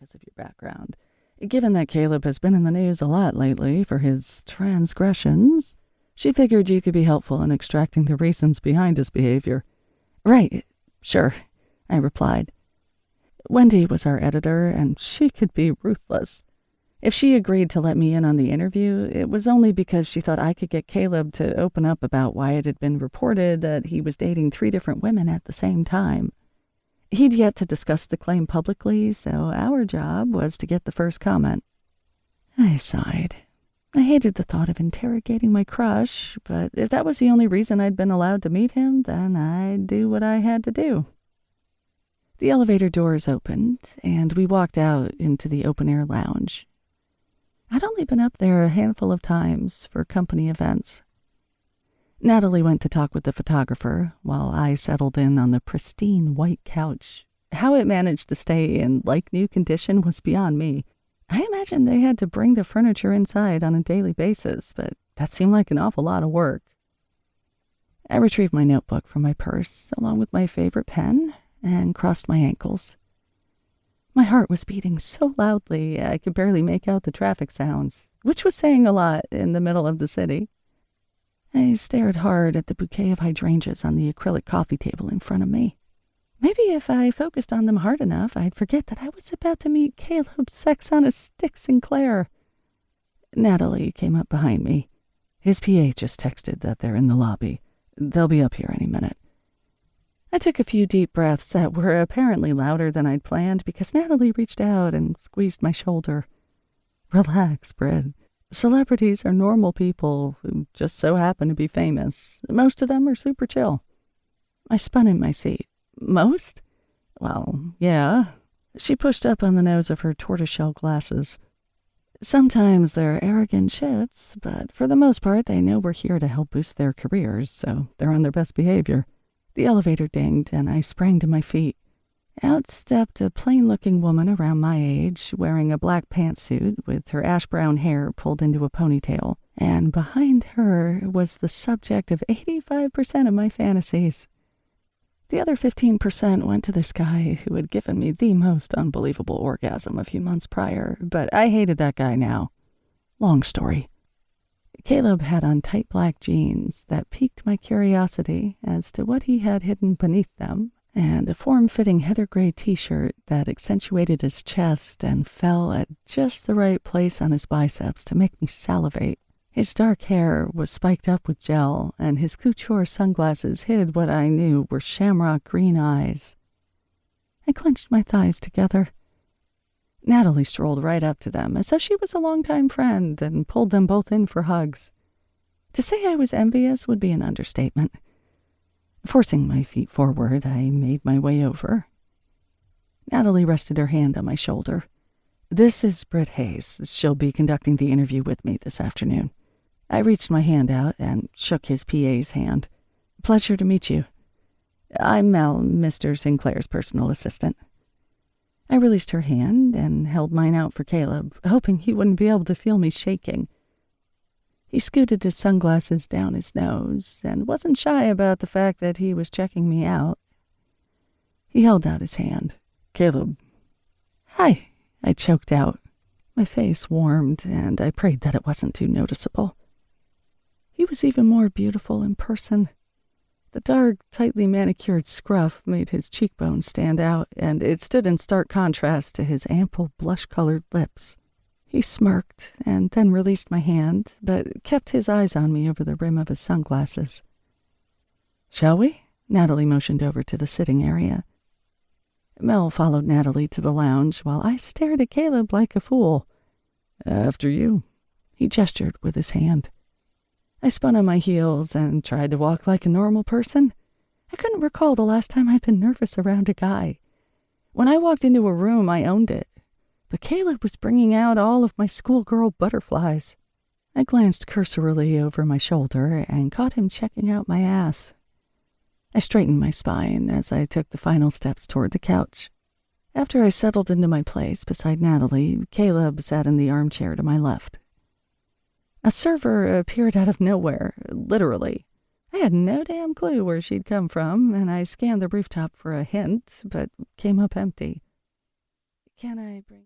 because of your background. Given that Caleb has been in the news a lot lately for his transgressions, she figured you could be helpful in extracting the reasons behind his behavior. Right, sure, I replied. Wendy was our editor, and she could be ruthless. If she agreed to let me in on the interview, it was only because she thought I could get Caleb to open up about why it had been reported that he was dating 3 different women at the same time. He'd yet to discuss the claim publicly, so our job was to get the first comment. I sighed. I hated the thought of interrogating my crush, but if that was the only reason I'd been allowed to meet him, then I'd do what I had to do. The elevator doors opened, and we walked out into the open-air lounge. I'd only been up there a handful of times for company events. Natalie went to talk with the photographer, while I settled in on the pristine white couch. How it managed to stay in like-new condition was beyond me. I imagined they had to bring the furniture inside on a daily basis, but that seemed like an awful lot of work. I retrieved my notebook from my purse, along with my favorite pen, and crossed my ankles. My heart was beating so loudly I could barely make out the traffic sounds, which was saying a lot in the middle of the city. I stared hard at the bouquet of hydrangeas on the acrylic coffee table in front of me. Maybe if I focused on them hard enough, I'd forget that I was about to meet Caleb Sex-on-a-Stick Sinclair. Natalie came up behind me. His PA just texted that they're in the lobby. They'll be up here any minute. I took a few deep breaths that were apparently louder than I'd planned because Natalie reached out and squeezed my shoulder. Relax, Britt. Celebrities are normal people who just so happen to be famous. Most of them are super chill. I spun in my seat. Most? Well, yeah. She pushed up on the nose of her tortoiseshell glasses. Sometimes they're arrogant shits, but for the most part they know we're here to help boost their careers, so they're on their best behavior. The elevator dinged, and I sprang to my feet. Out stepped a plain-looking woman around my age, wearing a black pantsuit with her ash-brown hair pulled into a ponytail, and behind her was the subject of 85% of my fantasies. The other 15% went to this guy who had given me the most unbelievable orgasm a few months prior, but I hated that guy now. Long story. Caleb had on tight black jeans that piqued my curiosity as to what he had hidden beneath them, and a form-fitting heather gray t-shirt that accentuated his chest and fell at just the right place on his biceps to make me salivate. His dark hair was spiked up with gel, and his couture sunglasses hid what I knew were shamrock green eyes. I clenched my thighs together. Natalie strolled right up to them as though she was a longtime friend and pulled them both in for hugs. To say I was envious would be an understatement. Forcing my feet forward, I made my way over. Natalie rested her hand on my shoulder. This is Britt Hayes. She'll be conducting the interview with me this afternoon. I reached my hand out and shook his PA's hand. Pleasure to meet you. I'm Mel, Mr. Sinclair's personal assistant. I released her hand and held mine out for Caleb, hoping he wouldn't be able to feel me shaking. He scooted his sunglasses down his nose and wasn't shy about the fact that he was checking me out. He held out his hand. Caleb. Hi, I choked out. My face warmed, and I prayed that it wasn't too noticeable. He was even more beautiful in person. The dark, tightly manicured scruff made his cheekbones stand out, and it stood in stark contrast to his ample, blush-colored lips. He smirked and then released my hand, but kept his eyes on me over the rim of his sunglasses. Shall we? Natalie motioned over to the sitting area. Mel followed Natalie to the lounge while I stared at Caleb like a fool. After you. He gestured with his hand. I spun on my heels and tried to walk like a normal person. I couldn't recall the last time I'd been nervous around a guy. When I walked into a room, I owned it. But Caleb was bringing out all of my schoolgirl butterflies. I glanced cursorily over my shoulder and caught him checking out my ass. I straightened my spine as I took the final steps toward the couch. After I settled into my place beside Natalie, Caleb sat in the armchair to my left. A server appeared out of nowhere, literally. I had no damn clue where she'd come from, and I scanned the rooftop for a hint, but came up empty. Can I bring...